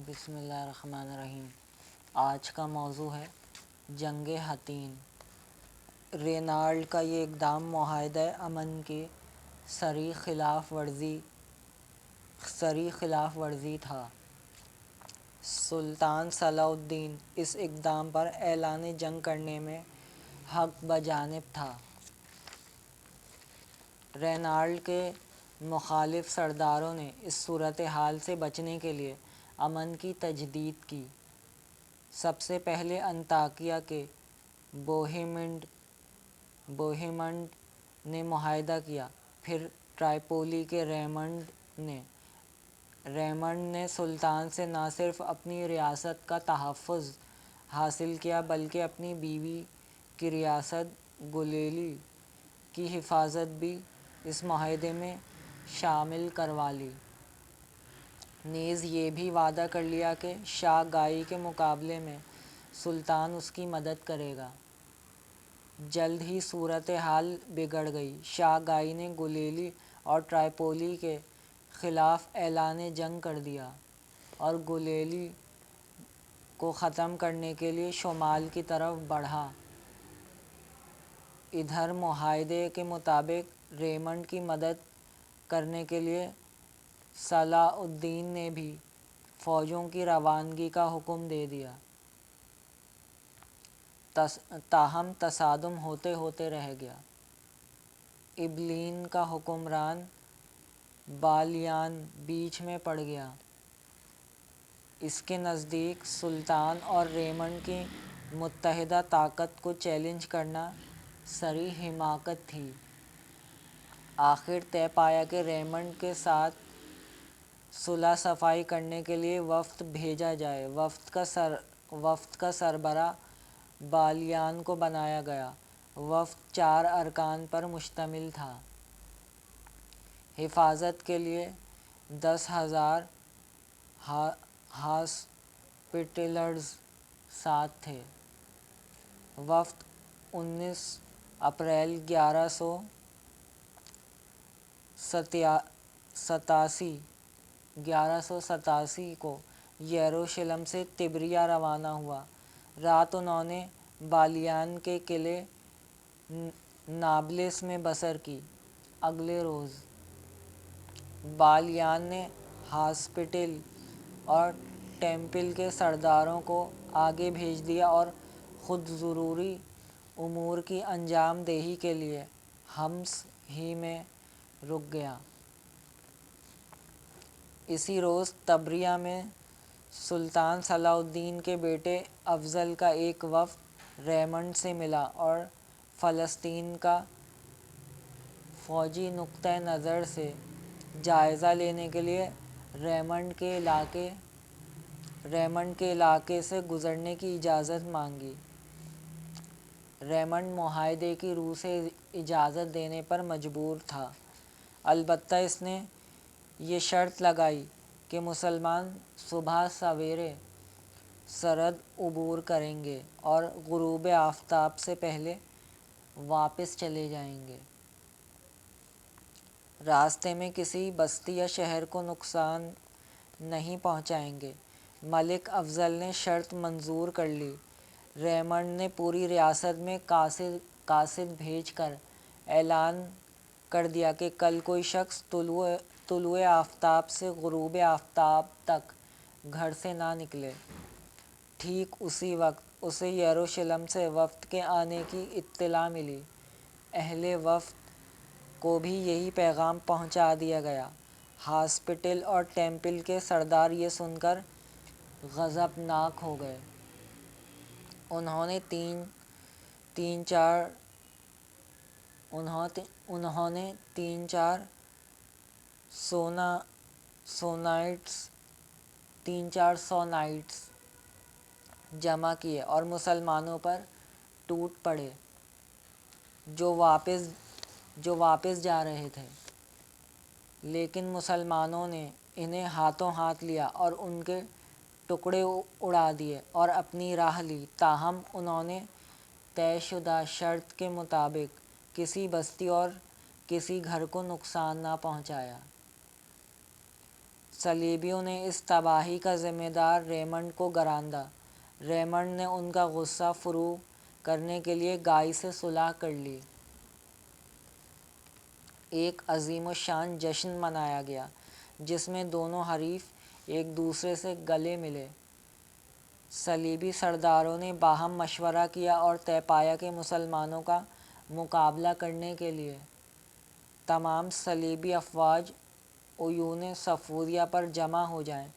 بسم اللہ الرحمن الرحیم۔ آج کا موضوع ہے جنگ حطین۔ رینالڈ کا یہ اقدام معاہدہ امن کی صریح خلاف ورزی تھا۔ سلطان صلاح الدین اس اقدام پر اعلان جنگ کرنے میں حق بجانب تھا۔ رینالڈ کے مخالف سرداروں نے اس صورتحال سے بچنے کے لیے امن کی تجدید کی۔ سب سے پہلے انطاکیہ کے بوہیمنڈ نے معاہدہ کیا، پھر ٹرائپولی کے ریمنڈ نے سلطان سے نہ صرف اپنی ریاست کا تحفظ حاصل کیا بلکہ اپنی بیوی کی ریاست گولیلی کی حفاظت بھی اس معاہدے میں شامل کروا لی۔ نیز یہ بھی وعدہ کر لیا کہ شاہ گائی کے مقابلے میں سلطان اس کی مدد کرے گا۔ جلد ہی صورتحال بگڑ گئی۔ شاہ گائی نے گولیلی اور ٹرائپولی کے خلاف اعلان جنگ کر دیا اور گولیلی کو ختم کرنے کے لیے شمال کی طرف بڑھا۔ ادھر معاہدے کے مطابق ریمنڈ کی مدد کرنے کے لیے صلاح الدین نے بھی فوجوں کی روانگی کا حکم دے دیا۔ تاہم تصادم ہوتے ہوتے رہ گیا۔ ابلین کا حکمران بالیان بیچ میں پڑ گیا۔ اس کے نزدیک سلطان اور ریمنڈ کی متحدہ طاقت کو چیلنج کرنا صریح حماقت تھی۔ آخر طے پایا کہ ریمنڈ کے ساتھ صلح صفائی کرنے کے لیے وفد بھیجا جائے۔ وفد کا سربراہ بالیان کو بنایا گیا۔ وفد 4 ارکان پر مشتمل تھا۔ حفاظت کے لیے 10,000 ہاسپٹلرز ساتھ تھے۔ وفد 19 اپریل 1187 کو یروشلم سے طبریہ روانہ ہوا۔ رات انہوں نے بالیان کے قلعے نابلس میں بسر کی۔ اگلے روز بالیان نے ہاسپٹل اور ٹیمپل کے سرداروں کو آگے بھیج دیا اور خود ضروری امور کی انجام دہی کے لیے حمص ہی میں رک گیا۔ اسی روز طبریہ میں سلطان صلاح الدین کے بیٹے افضل کا ایک وفد ریمنڈ سے ملا اور فلسطین کا فوجی نقطہ نظر سے جائزہ لینے کے لیے ریمنڈ کے علاقے سے گزرنے کی اجازت مانگی۔ ریمنڈ معاہدے کی روح سے اجازت دینے پر مجبور تھا، البتہ اس نے یہ شرط لگائی کہ مسلمان صبح سویرے سرحد عبور کریں گے اور غروب آفتاب سے پہلے واپس چلے جائیں گے۔ راستے میں کسی بستی یا شہر کو نقصان نہیں پہنچائیں گے۔ ملک افضل نے شرط منظور کر لی۔ ریمنڈ نے پوری ریاست میں قاصد بھیج کر اعلان کر دیا کہ کل کوئی شخص طلوع آفتاب سے غروب آفتاب تک گھر سے نہ نکلے۔ ٹھیک اسی وقت اسے یروشلم سے وفد کے آنے کی اطلاع ملی۔ اہل وفد کو بھی یہی پیغام پہنچا دیا گیا۔ ہاسپٹل اور ٹیمپل کے سردار یہ سن کر غضبناک ہو گئے۔ انہوں نے تین چار سو نائٹس جمع کیے اور مسلمانوں پر ٹوٹ پڑے جو واپس جا رہے تھے، لیکن مسلمانوں نے انہیں ہاتھوں ہاتھ لیا اور ان کے ٹکڑے اڑا دیے اور اپنی راہ لی۔ تاہم انہوں نے طے شدہ شرط کے مطابق کسی بستی اور کسی گھر کو نقصان نہ پہنچایا۔ صلیبیوں نے اس تباہی کا ذمہ دار ریمنڈ کو گراندا۔ ریمنڈ نے ان کا غصہ فرو کرنے کے لیے گائی سے صلح کر لی۔ ایک عظیم الشان جشن منایا گیا جس میں دونوں حریف ایک دوسرے سے گلے ملے۔ صلیبی سرداروں نے باہم مشورہ کیا اور طے پایا کہ مسلمانوں کا مقابلہ کرنے کے لیے تمام صلیبی افواج عیون صفوریہ پر جمع ہو جائیں۔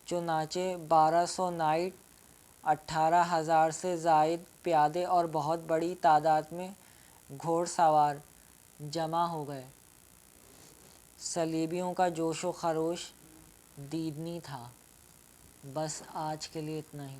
چنانچہ 1200 نائٹ، 18,000 سے زائد پیادے اور بہت بڑی تعداد میں گھوڑ سوار جمع ہو گئے۔ صلیبیوں کا جوش و خروش دیدنی تھا۔ بس آج کے لیے اتنا ہی۔